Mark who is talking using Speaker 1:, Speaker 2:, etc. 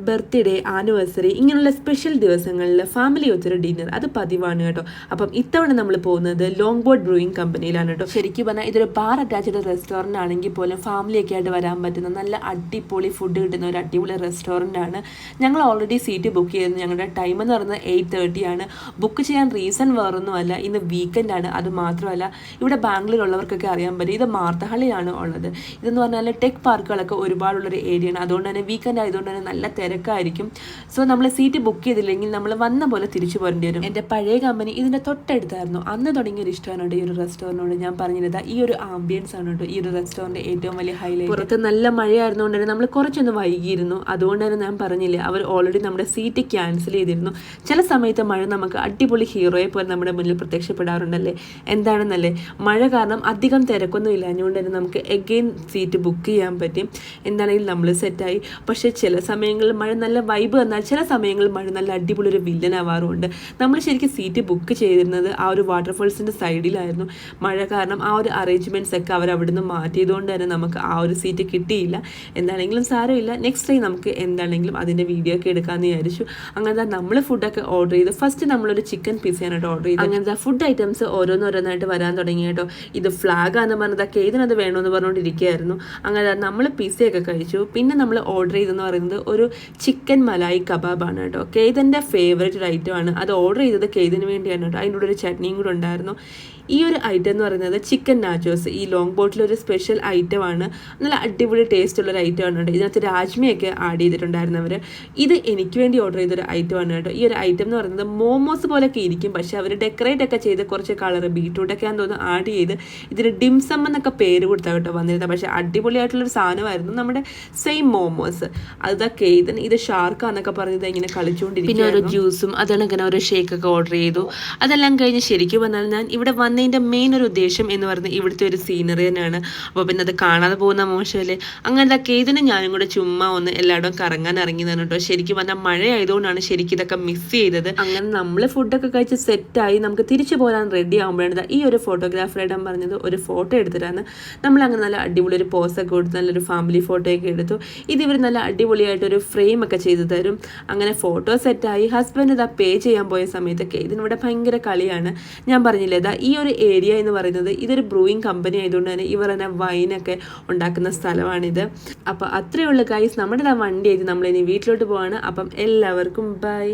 Speaker 1: Birthday, anniversary ഇങ്ങനെയുള്ള special ദിവസങ്ങളിൽ family ഒത്തൊരു dinner അത് പതിവാണ് കേട്ടോ. അപ്പം ഇത്തവണ നമ്മൾ പോകുന്നത് ലോങ് ബോട്ട് ബ്രൂയിങ് കമ്പനിയിലാണ് കേട്ടോ. ശരിക്കും പറഞ്ഞാൽ ഇതൊരു ബാർ അറ്റാച്ച്ഡ് റെസ്റ്റോറൻ്റ് ആണെങ്കിൽ പോലും ഫാമിലിയൊക്കെ ആയിട്ട് വരാൻ പറ്റുന്ന നല്ല അടിപൊളി ഫുഡ് കിട്ടുന്ന ഒരു അടിപൊളി റെസ്റ്റോറൻ്റ് ആണ്. ഞങ്ങൾ ഓൾറെഡി സീറ്റ് ബുക്ക് ചെയ്തിരുന്നു. ഞങ്ങളുടെ ടൈം എന്ന് പറയുന്നത് 8:30 ആണ്. ബുക്ക് ചെയ്യാൻ റീസൺ വേറൊന്നുമല്ല, ഇന്ന് വീക്കെൻഡ് ആണ്. അത് മാത്രമല്ല ഇവിടെ ബാംഗ്ലൂരുള്ളവർക്കൊക്കെ അറിയാൻ പറ്റും, ഇത് മാർത്തഹള്ളിയാണ് ഉള്ളത്. ഇതെന്ന് പറഞ്ഞാൽ ടെക് പാർക്കുകളൊക്കെ ഒരുപാടുള്ളൊരു ഏരിയ ആണ്. അതുകൊണ്ട് തന്നെ വീക്കെൻഡ് ആയതുകൊണ്ട് തന്നെ നല്ല തിരക്കായിരിക്കും. സോ നമ്മൾ സീറ്റ് ബുക്ക് ചെയ്തില്ലെങ്കിൽ നമ്മൾ വന്ന പോലെ തിരിച്ചു പോരേണ്ടി വരും. എൻ്റെ പഴയ കമ്പനി ഇതിൻ്റെ തൊട്ടടുത്തായിരുന്നു. അന്ന് തുടങ്ങിയ ഒരു ഇഷ്ടമാണ് ഈ ഒരു റെസ്റ്റോറൻറ്റിനോട്. ഞാൻ പറഞ്ഞിരുന്നത് ഈ ഒരു ആംബിയൻസ് ആണ് കേട്ടോ ഈ ഒരു റെസ്റ്റോറൻറ്റ് ഏറ്റവും വലിയ ഹൈലൈറ്റ്. പുറത്ത് നല്ല മഴയായിരുന്നുകൊണ്ട് തന്നെ നമ്മൾ കുറച്ചൊന്ന് വൈകിയിരുന്നു. അതുകൊണ്ട് തന്നെ ഞാൻ പറഞ്ഞില്ലേ, അവർ ഓൾറെഡി നമ്മുടെ സീറ്റ് ക്യാൻസൽ ചെയ്തിരുന്നു. ചില സമയത്ത് മഴ നമുക്ക് അടിപൊളി ഹീറോയെ പോലെ നമ്മുടെ മുന്നിൽ പ്രത്യക്ഷപ്പെടാറുണ്ടല്ലേ. എന്താണെന്നല്ലേ, മഴ കാരണം അധികം തിരക്കൊന്നും ഇല്ല, അതുകൊണ്ട് തന്നെ നമുക്ക് എഗെയിൻ സീറ്റ് ബുക്ക് ചെയ്യാൻ പറ്റും. എന്താണെങ്കിലും നമ്മൾ സെറ്റായി. പക്ഷേ ചില സമയങ്ങളിൽ മഴ നല്ല വൈബ് വന്നാൽ ചില സമയങ്ങളിൽ മഴ നല്ല അടിപൊളി ഒരു വില്ലനാവാറുമുണ്ട്. നമ്മൾ ശരിക്കും സീറ്റ് ബുക്ക് ചെയ്തിരുന്നത് ആ ഒരു വാട്ടർഫോൾസിൻ്റെ സൈഡിലായിരുന്നു. മഴ കാരണം ആ ഒരു അറേഞ്ച്മെൻറ്റ്സ് ഒക്കെ അവർ അവിടുന്ന് മാറ്റിയതുകൊണ്ട് തന്നെ നമുക്ക് ആ ഒരു സീറ്റ് കിട്ടിയില്ല. എന്താണെങ്കിലും സാരമില്ല, നെക്സ്റ്റ് ടൈം നമുക്ക് എന്താണെങ്കിലും അതിൻ്റെ വീഡിയോ ഒക്കെ എടുക്കാമെന്ന് വിചാരിച്ചു. അങ്ങനത്തെ നമ്മൾ ഫുഡൊക്കെ ഓർഡർ ചെയ്തു. ഫസ്റ്റ് നമ്മളൊരു ചിക്കൻ പിസയാനായിട്ട് ഓർഡർ ചെയ്തു. അങ്ങനത്തെ ഫുഡ് ഐറ്റംസ് ഓരോന്നോരോന്നായിട്ട് വരാൻ തുടങ്ങി കേട്ടോ. ഇത് ഫ്ലാഗാന്ന് പറഞ്ഞതൊക്കെ ഇതിനത് വേണമെന്ന് പറഞ്ഞുകൊണ്ടിരിക്കുകയായിരുന്നു. അങ്ങനെ നമ്മൾ പിസയൊക്കെ കഴിച്ചു. പിന്നെ നമ്മൾ ഓർഡർ ചെയ്തെന്ന് പറയുന്നത് ഒരു ചിക്കൻ മലായി കബാബാണ് കേട്ടോ. കേതൻ്റെ ഫേവറേറ്റ് ഒരു ഐറ്റമാണ്. അത് ഓർഡർ ചെയ്തത് കേതിന് വേണ്ടിയാണ് കേട്ടോ. അതിൻ്റെ കൂടെ ഒരു ചട്നിയും കൂടെ ഉണ്ടായിരുന്നു. ഈ ഒരു ഐറ്റം എന്ന് പറയുന്നത് ചിക്കൻ നാച്ചോസ്, ഈ ലോങ് ബോട്ടിലൊരു സ്പെഷ്യൽ ഐറ്റമാണ്. നല്ല അടിപൊളി ടേസ്റ്റ് ഉള്ളൊരു ഐറ്റമാണ് കേട്ടോ. ഇതിനകത്ത് രാജ്മയൊക്കെ ആഡ് ചെയ്തിട്ടുണ്ടായിരുന്നവർ. ഇത് എനിക്ക് വേണ്ടി ഓർഡർ ചെയ്തൊരു ഐറ്റമാണ് കേട്ടോ. ഈ ഒരു ഐറ്റം എന്ന് പറയുന്നത് മോമോസ് പോലെയൊക്കെ ഇരിക്കും, പക്ഷേ അവർ ഡെക്കറേറ്റ് ഒക്കെ ചെയ്ത് കുറച്ച് കളർ ബീട്രൂട്ടൊക്കെ ആണെന്ന് തോന്നുന്നു ആഡ് ചെയ്ത് ഇതിന് ഡിംസം എന്നൊക്കെ പേര് കൊടുത്താൽ കേട്ടോ വന്നിരുന്നത്. പക്ഷേ അടിപൊളിയായിട്ടുള്ളൊരു സാധനമായിരുന്നു നമ്മുടെ സെയിം മോമോസ്. അതൊക്കെ ഇത് ഷാർക്കാന്നൊക്കെ പറഞ്ഞത് ഇങ്ങനെ കളിച്ചുകൊണ്ടിരിക്കും. പിന്നെ ഒരു ജ്യൂസും അതങ്ങനെ ഒരു ഷേക്കൊക്കെ ഓർഡർ ചെയ്തു. അതെല്ലാം കഴിഞ്ഞ് ശരിക്കും പറഞ്ഞാൽ ഞാൻ ഇവിടെ വന്നതിൻ്റെ മെയിൻ ഒരു ഉദ്ദേശം എന്ന് പറയുന്നത് ഇവിടുത്തെ ഒരു സീനറി തന്നെയാണ്. അപ്പോൾ പിന്നെ അത് കാണാതെ പോകുന്ന മോശമല്ലേ. അങ്ങനത്തെ ഇതിന് ഞാനും കൂടെ ചുമ്മാ ഒന്ന് എല്ലായിടവും കറങ്ങാൻ ഇറങ്ങി തന്നെ കേട്ടോ. ശരിക്കും പറഞ്ഞാൽ മഴ ആയതുകൊണ്ടാണ് ശരിക്കും ഇതൊക്കെ മിസ് ചെയ്തത്. അങ്ങനെ നമ്മൾ ഫുഡൊക്കെ കഴിച്ച് സെറ്റായി നമുക്ക് തിരിച്ചു പോരാൻ റെഡി ആകുമ്പോഴാണ് ഈ ഒരു ഫോട്ടോഗ്രാഫറായിട്ട് പറഞ്ഞത് ഒരു ഫോട്ടോ എടുത്തിട്ടാണ്. നമ്മളങ്ങനെ നല്ല അടിപൊളി ഒരു പോസൊക്കെ കൊടുത്ത് നല്ലൊരു ഫാമിലി ഫോട്ടോയൊക്കെ എടുത്തു. ഇതിവർ നല്ല അടിപൊളിയായിട്ടൊരു ഫ്രെയിം ഒക്കെ ചെയ്തു തരും. അങ്ങനെ ഫോട്ടോ സെറ്റായി. ഹസ്ബൻഡ് ഇതാ പേ ചെയ്യാൻ പോയ സമയത്തൊക്കെ ഇതിനിവിടെ ഭയങ്കര കളിയാണ്. ഞാൻ പറഞ്ഞില്ലേ, ഇതാ ഈ ഒരു ഏരിയ എന്ന് പറയുന്നത് ഇതൊരു ബ്രൂയിങ് കമ്പനി ആയതുകൊണ്ട് തന്നെ ഇവർ തന്നെ വൈനൊക്കെ ഉണ്ടാക്കുന്ന സ്ഥലമാണിത്. അപ്പോൾ അത്രയേ ഉള്ളൂ ഗൈസ്. നമ്മുടെ വണ്ടി ആയിട്ട് നമ്മളിനി വീട്ടിലോട്ട് പോവാണ്. അപ്പം എല്ലാവർക്കും ബൈ.